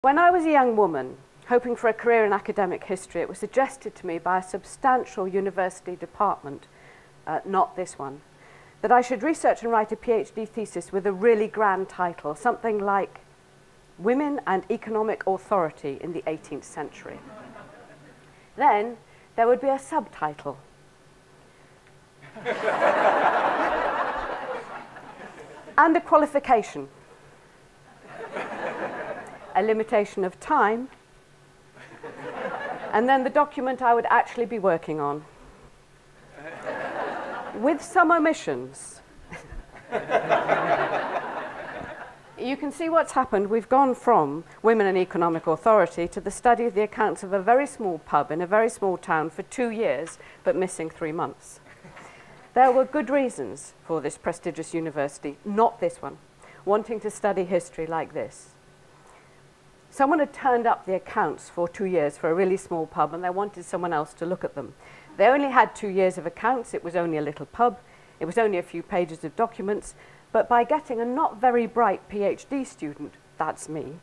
When I was a young woman, hoping for a career in academic history, it was suggested to me by a substantial university department, not this one, that I should research and write a PhD thesis with a really grand title, something like Women and Economic Authority in the 18th Century. Then there would be a subtitle. And a qualification. A limitation of time, and then the document I would actually be working on. With some omissions. You can see what's happened. We've gone from Women and Economic Authority to the study of the accounts of a very small pub in a very small town for 2 years, but missing 3 months. There were good reasons for this prestigious university, not this one, wanting to study history like this. Someone had turned up the accounts for 2 years for a really small pub, and they wanted someone else to look at them. They only had 2 years of accounts. It was only a little pub. It was only a few pages of documents. But by getting a not very bright PhD student, that's me,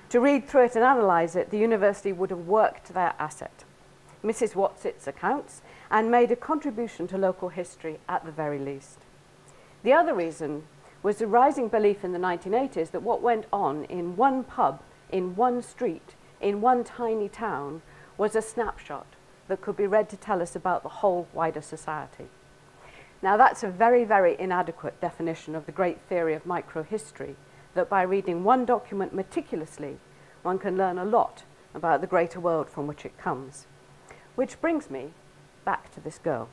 to read through it and analyse it, the university would have worked to their asset, Mrs. Watsit's accounts, and made a contribution to local history at the very least. The other reason was the rising belief in the 1980s that what went on in one pub, in one street, in one tiny town, was a snapshot that could be read to tell us about the whole wider society. Now that's a very, very inadequate definition of the great theory of microhistory, that by reading one document meticulously, one can learn a lot about the greater world from which it comes. Which brings me back to this girl.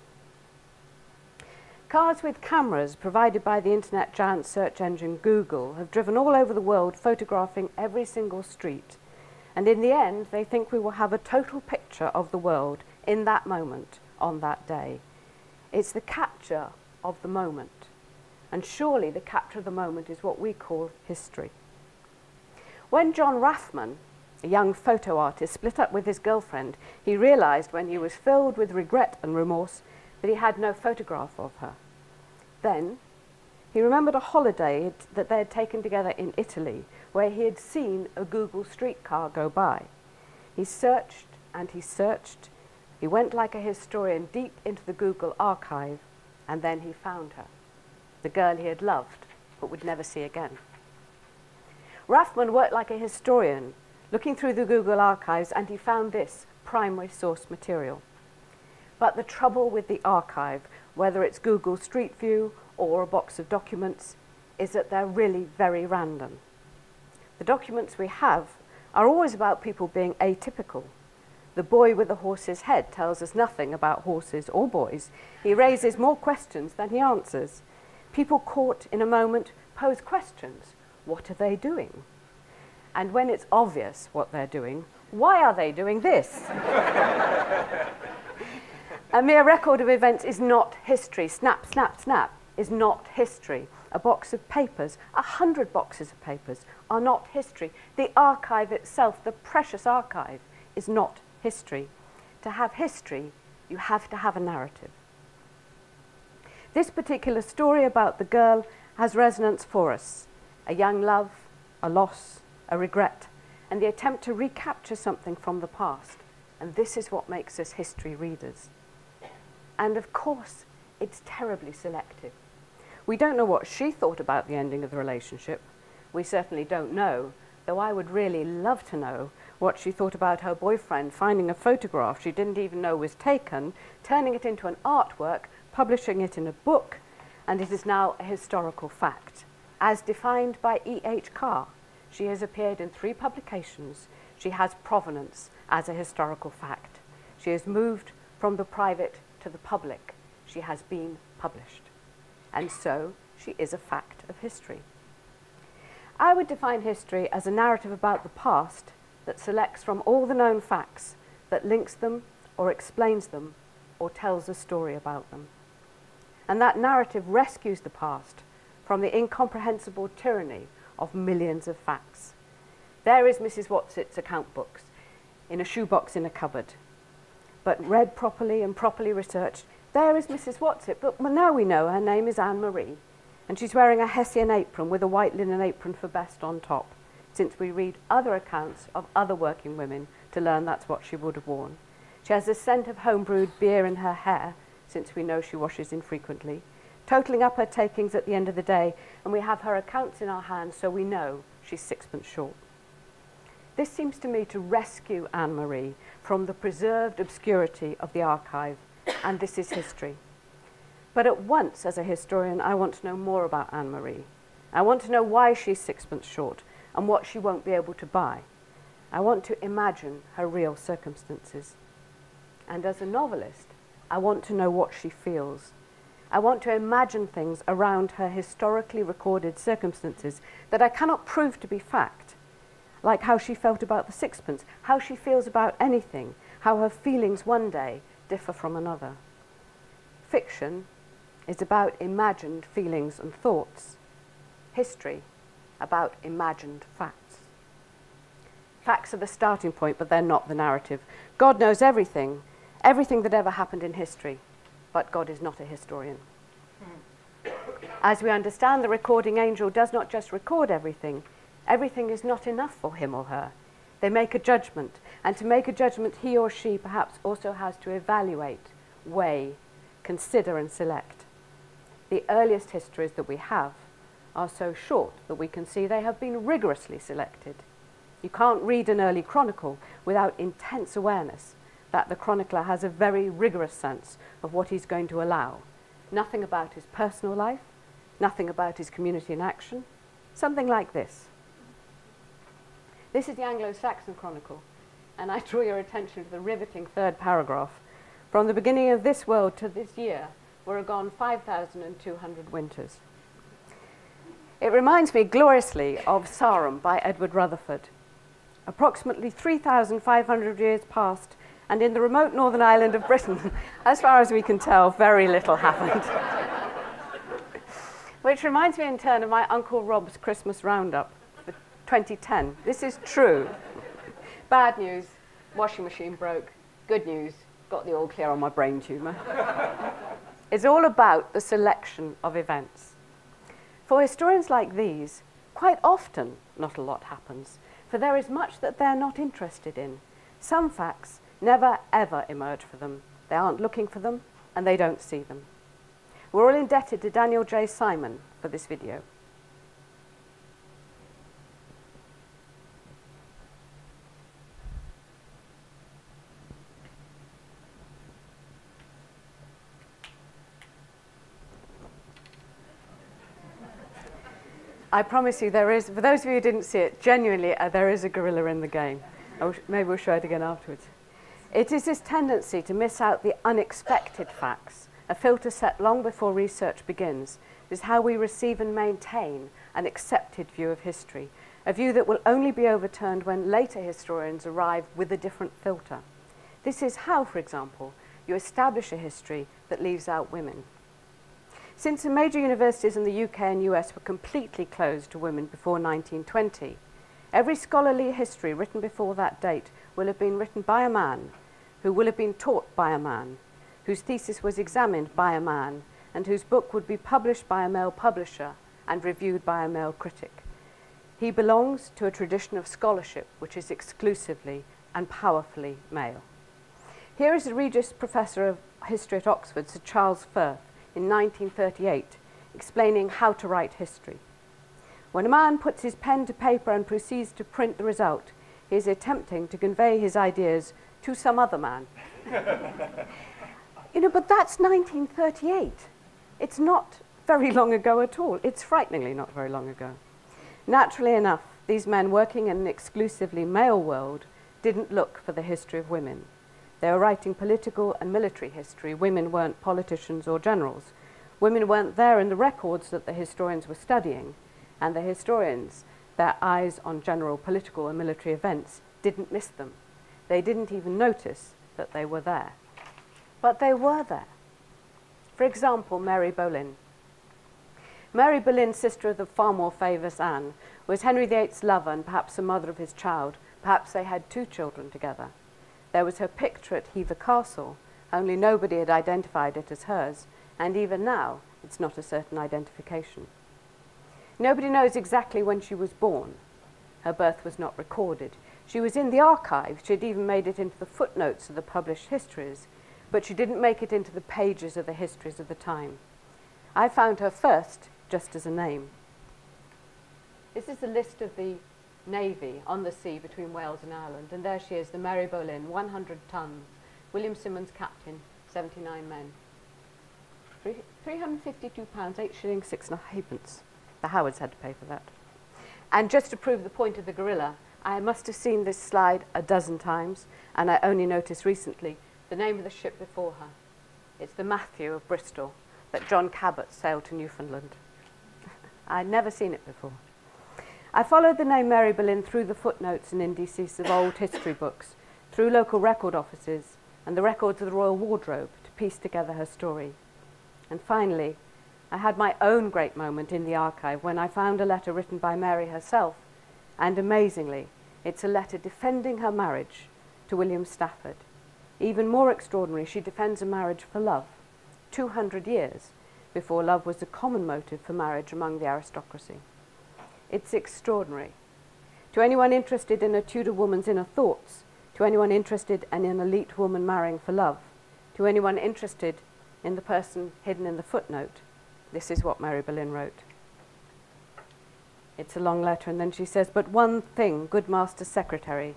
Cars with cameras provided by the internet giant search engine Google have driven all over the world photographing every single street. And in the end, they think we will have a total picture of the world in that moment, on that day. It's the capture of the moment. And surely the capture of the moment is what we call history. When John Rathman, a young photo artist, split up with his girlfriend, he realized when he was filled with regret and remorse that he had no photograph of her. Then he remembered a holiday that they had taken together in Italy, where he had seen a Google streetcar go by. He searched and he searched. He went like a historian deep into the Google archive, and then he found her, the girl he had loved but would never see again. Rathman worked like a historian, looking through the Google archives, and he found this primary source material. But the trouble with the archive, whether it's Google Street View or a box of documents, is that they're really very random. The documents we have are always about people being atypical. The boy with the horse's head tells us nothing about horses or boys. He raises more questions than he answers. People caught in a moment pose questions. What are they doing? And when it's obvious what they're doing, why are they doing this? A mere record of events is not history. Snap, snap, snap is not history. A box of papers, 100 boxes of papers are not history. The archive itself, the precious archive, is not history. To have history, you have to have a narrative. This particular story about the girl has resonance for us. A young love, a loss, a regret, and the attempt to recapture something from the past. And this is what makes us history readers. And of course, it's terribly selective. We don't know what she thought about the ending of the relationship. We certainly don't know, though I would really love to know what she thought about her boyfriend finding a photograph she didn't even know was taken, turning it into an artwork, publishing it in a book, and it is now a historical fact. As defined by E.H. Carr, she has appeared in 3 publications. She has provenance as a historical fact. She has moved from the private to the public. She has been published. And so she is a fact of history. I would define history as a narrative about the past that selects from all the known facts, that links them or explains them or tells a story about them. And that narrative rescues the past from the incomprehensible tyranny of millions of facts. There is Mrs. Watsit's account books in a shoebox in a cupboard. But read properly and properly researched, there is Mrs. Watsit, but now we know her name is Anne-Marie, and she's wearing a Hessian apron with a white linen apron for best on top. since we read other accounts of other working women to learn that's what she would have worn. She has the scent of home-brewed beer in her hair, since we know she washes infrequently, totalling up her takings at the end of the day, and we have her accounts in our hands, so we know she's sixpence short. This seems to me to rescue Anne-Marie from the preserved obscurity of the archive, and this is history. But at once, as a historian, I want to know more about Anne-Marie. I want to know why she's sixpence short and what she won't be able to buy. I want to imagine her real circumstances. And as a novelist, I want to know what she feels. I want to imagine things around her historically recorded circumstances that I cannot prove to be fact, like how she felt about the sixpence, how she feels about anything, how her feelings one day differ from another. Fiction is about imagined feelings and thoughts. History, about imagined facts. Facts are the starting point, but they're not the narrative. God knows everything, everything that ever happened in history, but God is not a historian. As we understand, the recording angel does not just record everything. Everything is not enough for him or her. They make a judgment, and to make a judgment, he or she perhaps also has to evaluate, weigh, consider and select. The earliest histories that we have are so short that we can see they have been rigorously selected. You can't read an early chronicle without intense awareness that the chronicler has a very rigorous sense of what he's going to allow. Nothing about his personal life, nothing about his community in action, something like this. This is the Anglo-Saxon Chronicle, and I draw your attention to the riveting third paragraph. From the beginning of this world to this year, were gone 5,200 winters. It reminds me gloriously of Sarum by Edward Rutherford. Approximately 3,500 years passed, and in the remote northern island of Britain, as far as we can tell, very little happened. Which reminds me in turn of my Uncle Rob's Christmas roundup for 2010. This is true. Bad news, washing machine broke. Good news, got the all clear on my brain tumour. It's all about the selection of events. For historians like these, quite often not a lot happens, for there is much that they're not interested in. Some facts never ever emerge for them. They aren't looking for them, and they don't see them. We're all indebted to Daniel J. Simon for this video. I promise you there is, for those of you who didn't see it, genuinely there is a gorilla in the game. Maybe we'll show it again afterwards. It is this tendency to miss out the unexpected facts, a filter set long before research begins, is how we receive and maintain an accepted view of history, a view that will only be overturned when later historians arrive with a different filter. This is how, for example, you establish a history that leaves out women. Since the major universities in the UK and US were completely closed to women before 1920, every scholarly history written before that date will have been written by a man, who will have been taught by a man, whose thesis was examined by a man, and whose book would be published by a male publisher and reviewed by a male critic. He belongs to a tradition of scholarship which is exclusively and powerfully male. Here is the Regius Professor of History at Oxford, Sir Charles Firth, in 1938, explaining how to write history. When a man puts his pen to paper and proceeds to print the result, he is attempting to convey his ideas to some other man. But that's 1938. It's not very long ago at all. It's frighteningly not very long ago. Naturally enough, these men working in an exclusively male world didn't look for the history of women. They were writing political and military history. Women weren't politicians or generals. Women weren't there in the records that the historians were studying, and the historians, their eyes on general political and military events, didn't miss them. They didn't even notice that they were there. But they were there. For example, Mary Boleyn. Mary Boleyn, sister of the far more famous Anne, was Henry VIII's lover and perhaps the mother of his child. Perhaps they had 2 children together. There was her picture at Hever Castle, only nobody had identified it as hers, and even now it's not a certain identification. Nobody knows exactly when she was born. Her birth was not recorded. She was in the archives. She had even made it into the footnotes of the published histories, but she didn't make it into the pages of the histories of the time. I found her first just as a name. This is a list of the Navy on the sea between Wales and Ireland, and there she is, the Mary Boleyn, 100 tons, William Simmons captain, 79 men. £352, 8 shillings, 6 and a halfpence. The Howards had to pay for that. And just to prove the point of the gorilla, I must have seen this slide a dozen times, and I only noticed recently the name of the ship before her. It's the Matthew of Bristol that John Cabot sailed to Newfoundland. I'd never seen it before. I followed the name Mary Boleyn through the footnotes and indices of old history books, through local record offices and the records of the Royal Wardrobe to piece together her story. And finally, I had my own great moment in the archive when I found a letter written by Mary herself, and amazingly, it's a letter defending her marriage to William Stafford. Even more extraordinary, she defends a marriage for love, 200 years before love was a common motive for marriage among the aristocracy. It's extraordinary. To anyone interested in a Tudor woman's inner thoughts, to anyone interested in an elite woman marrying for love, to anyone interested in the person hidden in the footnote, this is what Mary Boleyn wrote. It's a long letter, and then she says, "But one thing, good master secretary,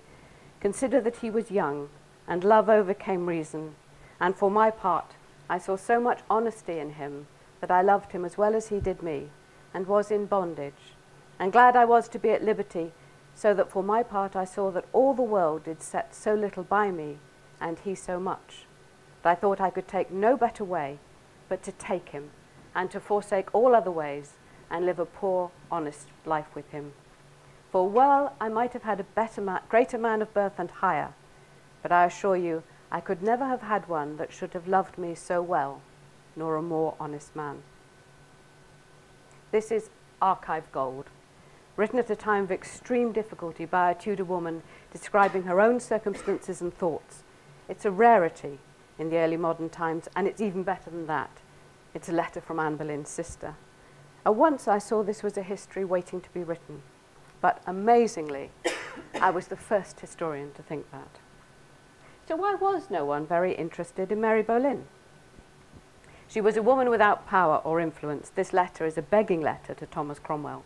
consider that he was young, and love overcame reason, and for my part, I saw so much honesty in him that I loved him as well as he did me, and was in bondage, and glad I was to be at liberty, so that for my part I saw that all the world did set so little by me, and he so much, that I thought I could take no better way but to take him, and to forsake all other ways, and live a poor, honest life with him. For well I might have had a greater man of birth and higher, but I assure you I could never have had one that should have loved me so well, nor a more honest man." This is archive gold, written at a time of extreme difficulty by a Tudor woman describing her own circumstances and thoughts. It's a rarity in the early modern times, and it's even better than that. It's a letter from Anne Boleyn's sister. At once I saw this was a history waiting to be written, but amazingly, I was the first historian to think that. So why was no one very interested in Mary Boleyn? She was a woman without power or influence. This letter is a begging letter to Thomas Cromwell.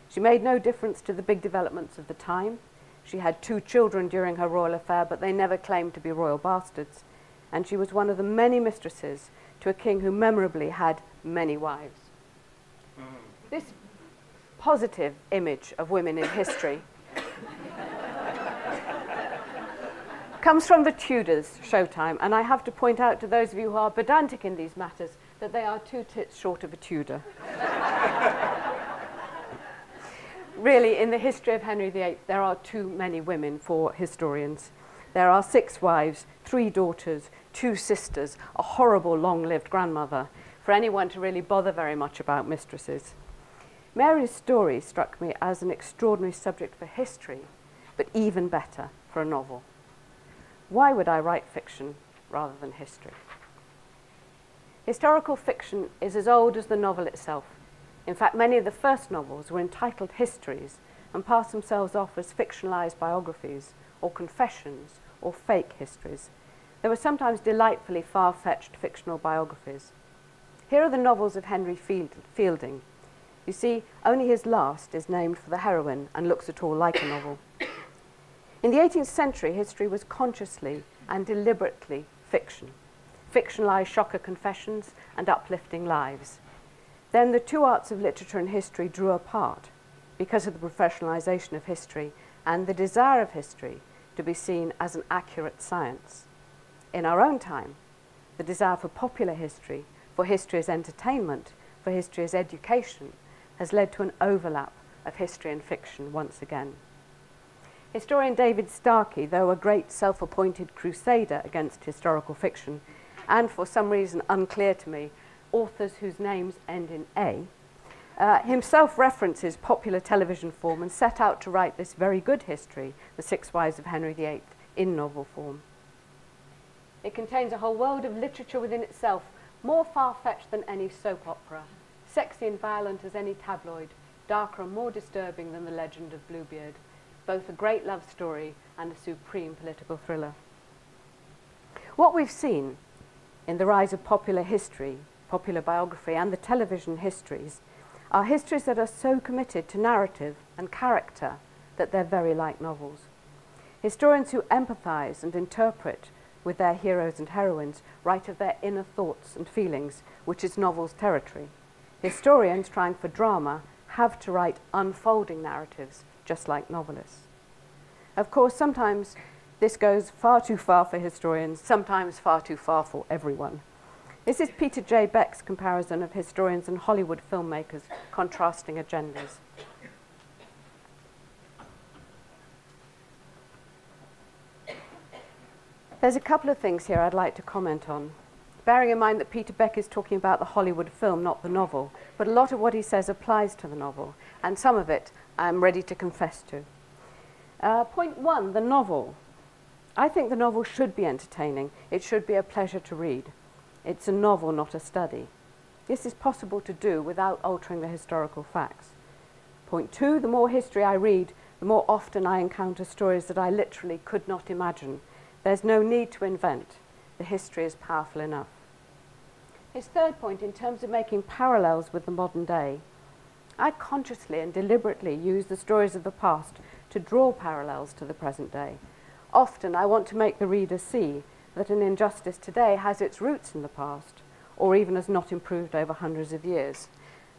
She made no difference to the big developments of the time. She had 2 children during her royal affair, but they never claimed to be royal bastards. And she was one of the many mistresses to a king who memorably had many wives. This positive image of women in history comes from the Tudors' Showtime, and I have to point out to those of you who are pedantic in these matters that they are 2 tits short of a Tudor. Really, in the history of Henry VIII, there are too many women for historians. There are 6 wives, 3 daughters, 2 sisters, a horrible long-lived grandmother, for anyone to really bother very much about mistresses. Mary's story struck me as an extraordinary subject for history, but even better for a novel. Why would I write fiction rather than history? Historical fiction is as old as the novel itself. In fact, many of the first novels were entitled histories and passed themselves off as fictionalized biographies or confessions or fake histories. They were sometimes delightfully far-fetched fictional biographies. Here are the novels of Henry Fielding. You see, only his last is named for the heroine and looks at all like a novel. In the 18th century, history was consciously and deliberately fiction. Fictionalized shocker confessions and uplifting lives. Then the 2 arts of literature and history drew apart because of the professionalization of history and the desire of history to be seen as an accurate science. In our own time, the desire for popular history, for history as entertainment, for history as education, has led to an overlap of history and fiction once again. Historian David Starkey, though a great self-appointed crusader against historical fiction, and for some reason unclear to me, authors whose names end in A, himself references popular television form and set out to write this very good history, The 6 Wives of Henry VIII, in novel form. It contains a whole world of literature within itself, more far-fetched than any soap opera, sexy and violent as any tabloid, darker and more disturbing than the legend of Bluebeard, both a great love story and a supreme political thriller. What we've seen in the rise of popular history, popular biography, and the television histories are histories that are so committed to narrative and character that they're very like novels. Historians who empathize and interpret with their heroes and heroines write of their inner thoughts and feelings, which is novels' territory. Historians trying for drama have to write unfolding narratives, just like novelists. Of course, sometimes this goes far too far for historians, sometimes far too far for everyone. This is Peter J. Beck's comparison of historians and Hollywood filmmakers contrasting agendas. There's a couple of things here I'd like to comment on, bearing in mind that Peter Beck is talking about the Hollywood film, not the novel, but a lot of what he says applies to the novel, and some of it I'm ready to confess to. Point one, the novel. I think the novel should be entertaining. It should be a pleasure to read. It's a novel, not a study. This is possible to do without altering the historical facts. Point two, the more history I read, the more often I encounter stories that I literally could not imagine. There's no need to invent. The history is powerful enough. His third point, in terms of making parallels with the modern day, I consciously and deliberately use the stories of the past to draw parallels to the present day. Often I want to make the reader see that an injustice today has its roots in the past, or even has not improved over hundreds of years.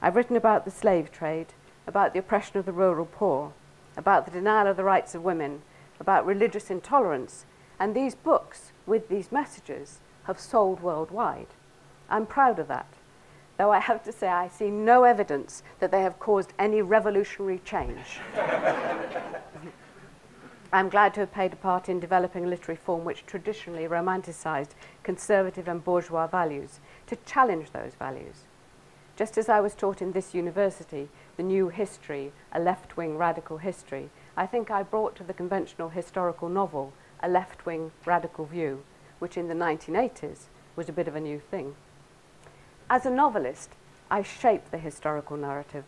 I've written about the slave trade, about the oppression of the rural poor, about the denial of the rights of women, about religious intolerance, and these books, with these messages, have sold worldwide. I'm proud of that, though I have to say I see no evidence that they have caused any revolutionary change. I'm glad to have played a part in developing a literary form which traditionally romanticized conservative and bourgeois values, to challenge those values. Just as I was taught in this university, the new history, a left-wing radical history, I think I brought to the conventional historical novel a left-wing radical view, which in the 1980s was a bit of a new thing. As a novelist, I shape the historical narrative.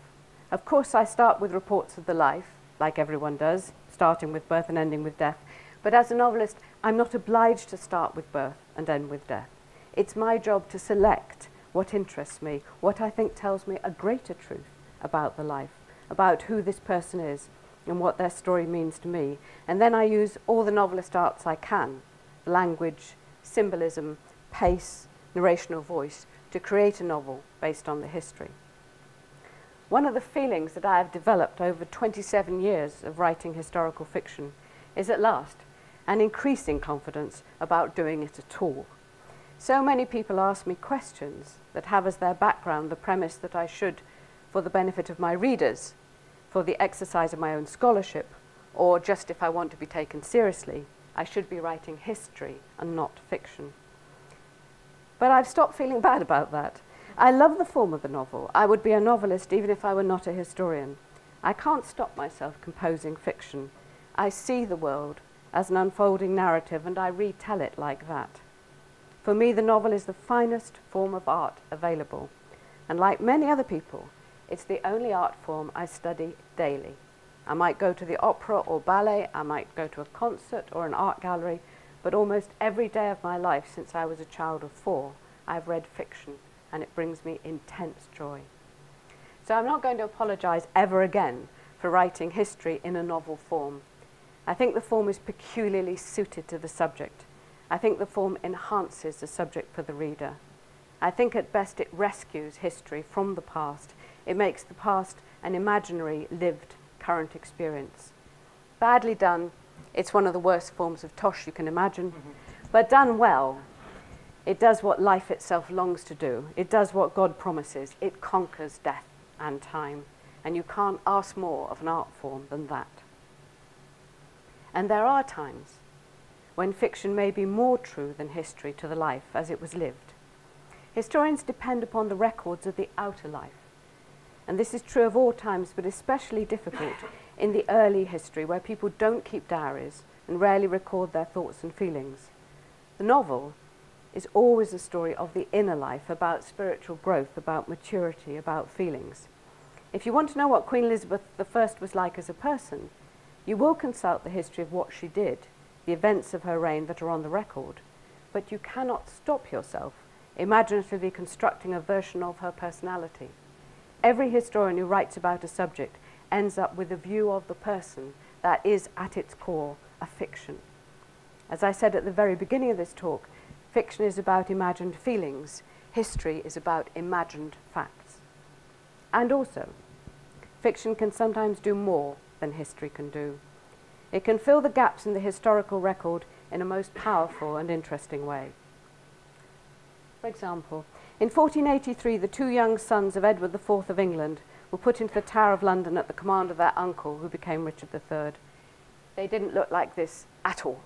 Of course, I start with reports of the life, like everyone does, starting with birth and ending with death. But as a novelist, I'm not obliged to start with birth and end with death. It's my job to select what interests me, what I think tells me a greater truth about the life, about who this person is and what their story means to me. And then I use all the novelist arts I can, language, symbolism, pace, narrational voice, to create a novel based on the history. One of the feelings that I have developed over 27 years of writing historical fiction is at last an increasing confidence about doing it at all. So many people ask me questions that have as their background the premise that I should, for the benefit of my readers, for the exercise of my own scholarship, or just if I want to be taken seriously, I should be writing history and not fiction. But I've stopped feeling bad about that. I love the form of the novel. I would be a novelist even if I were not a historian. I can't stop myself composing fiction. I see the world as an unfolding narrative and I retell it like that. For me, the novel is the finest form of art available. And like many other people, it's the only art form I study daily. I might go to the opera or ballet, I might go to a concert or an art gallery, but almost every day of my life since I was a child of 4, I've read fiction. And it brings me intense joy. So I'm not going to apologize ever again for writing history in a novel form. I think the form is peculiarly suited to the subject. I think the form enhances the subject for the reader. I think at best it rescues history from the past. It makes the past an imaginary, lived, current experience. Badly done, it's one of the worst forms of tosh you can imagine, but done well, it does what life itself longs to do. It does what God promises. It conquers death and time. And you can't ask more of an art form than that. And there are times when fiction may be more true than history to the life as it was lived. Historians depend upon the records of the outer life. And this is true of all times, but especially difficult in the early history where people don't keep diaries and rarely record their thoughts and feelings. The novel is always a story of the inner life, about spiritual growth, about maturity, about feelings. If you want to know what Queen Elizabeth I was like as a person, You will consult the history of what she did, the events of her reign that are on the record, but you cannot stop yourself imaginatively constructing a version of her personality. Every historian who writes about a subject ends up with a view of the person that is, at its core, a fiction. As I said at the very beginning of this talk, fiction is about imagined feelings. History is about imagined facts. And also, fiction can sometimes do more than history can do. It can fill the gaps in the historical record in a most powerful and interesting way. For example, in 1483, the two young sons of Edward IV of England were put into the Tower of London at the command of their uncle, who became Richard III. They didn't look like this at all.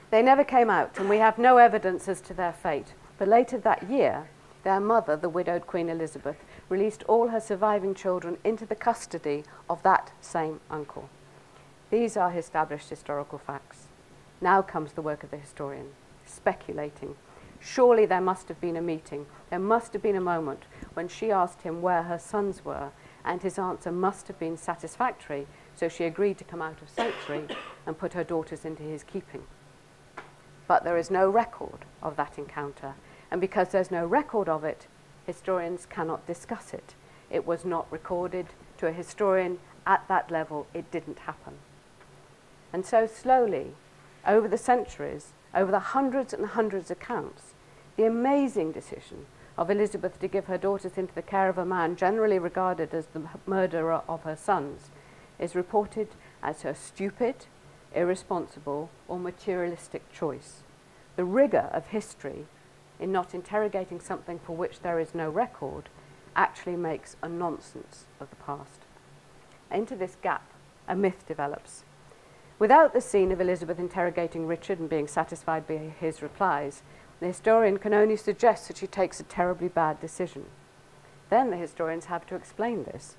They never came out, and we have no evidence as to their fate. But later that year, their mother, the widowed Queen Elizabeth, released all her surviving children into the custody of that same uncle. These are established historical facts. Now comes the work of the historian, speculating. Surely there must have been a meeting. There must have been a moment when she asked him where her sons were, and his answer must have been satisfactory, so she agreed to come out of sanctuary and put her daughters into his keeping. But there is no record of that encounter, and because there's no record of it, historians cannot discuss it. It was not recorded. To a historian at that level, it didn't happen. And so slowly, over the centuries, over the hundreds and hundreds of accounts, the amazing decision of Elizabeth to give her daughters into the care of a man generally regarded as the murderer of her sons is reported as her stupid, irresponsible, or materialistic choice. The rigour of history in not interrogating something for which there is no record actually makes a nonsense of the past. Into this gap, a myth develops. Without the scene of Elizabeth interrogating Richard and being satisfied by his replies, the historian can only suggest that she takes a terribly bad decision. Then the historians have to explain this.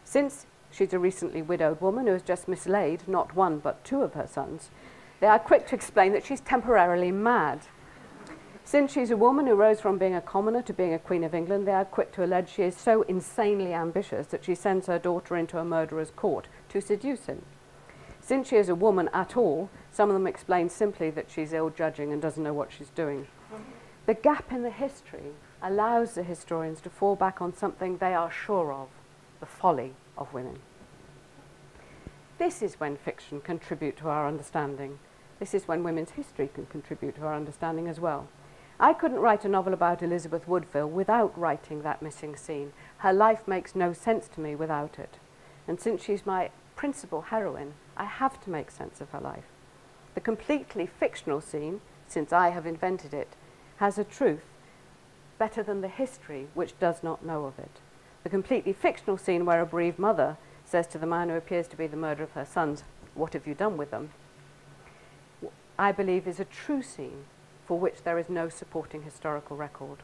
Since she's a recently widowed woman who has just mislaid not one but two of her sons, they are quick to explain that she's temporarily mad. Since she's a woman who rose from being a commoner to being a Queen of England, they are quick to allege she is so insanely ambitious that she sends her daughter into a murderer's court to seduce him. Since she is a woman at all, some of them explain simply that she's ill-judging and doesn't know what she's doing. The gap in the history allows the historians to fall back on something they are sure of, the folly of women. This is when fiction can contribute to our understanding. This is when women's history can contribute to our understanding as well. I couldn't write a novel about Elizabeth Woodville without writing that missing scene. Her life makes no sense to me without it. And since she's my principal heroine, I have to make sense of her life. The completely fictional scene, since I have invented it, has a truth better than the history which does not know of it. The completely fictional scene where a bereaved mother says to the man who appears to be the murderer of her sons, "What have you done with them?" I believe is a true scene for which there is no supporting historical record.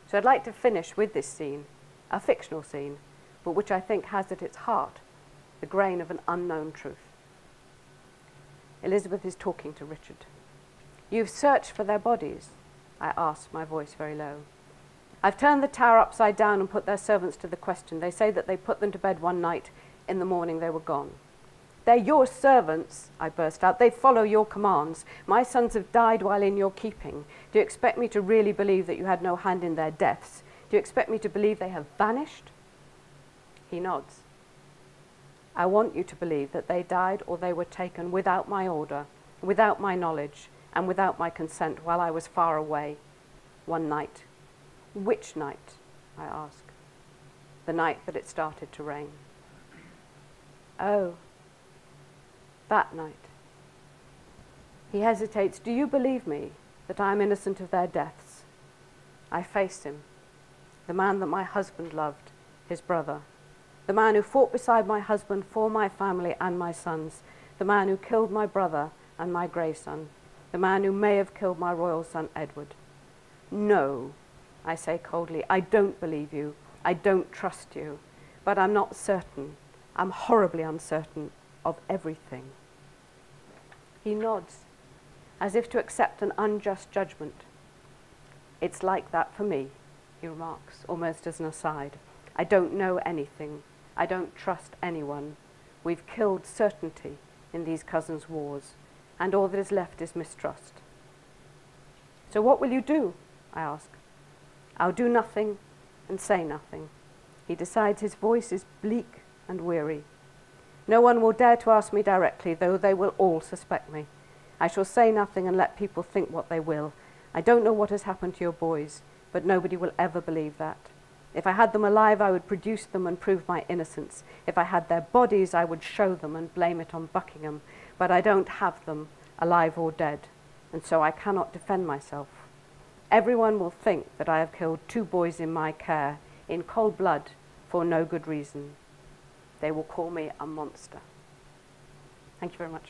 So I'd like to finish with this scene, a fictional scene, but which I think has at its heart the grain of an unknown truth. Elizabeth is talking to Richard. "You've searched for their bodies?" I asked, my voice very low. "I've turned the tower upside down and put their servants to the question. They say that they put them to bed one night. In the morning they were gone." "They're your servants," I burst out. "They follow your commands. My sons have died while in your keeping. Do you expect me to really believe that you had no hand in their deaths? Do you expect me to believe they have vanished?" He nods. "I want you to believe that they died or they were taken without my order, without my knowledge, and without my consent while I was far away. One night." "Which night?" I ask. "The night that it started to rain." "Oh, that night." He hesitates. "Do you believe me that I am innocent of their deaths?" I face him. The man that my husband loved, his brother. The man who fought beside my husband for my family and my sons. The man who killed my brother and my greyson. The man who may have killed my royal son Edward. "No," I say coldly, "I don't believe you. I don't trust you. But I'm not certain. I'm horribly uncertain of everything." He nods, as if to accept an unjust judgment. "It's like that for me," he remarks, almost as an aside. "I don't know anything. I don't trust anyone. We've killed certainty in these cousins' wars, and all that is left is mistrust. So what will you do? I ask. I'll do nothing and say nothing. He decides. His voice is bleak and weary. No one will dare to ask me directly, though they will all suspect me. I shall say nothing and let people think what they will. I don't know what has happened to your boys, but nobody will ever believe that. If I had them alive, I would produce them and prove my innocence. If I had their bodies, I would show them and blame it on Buckingham. But I don't have them, alive or dead, and so I cannot defend myself. Everyone will think that I have killed 2 boys in my care, in cold blood, for no good reason. They will call me a monster. Thank you very much.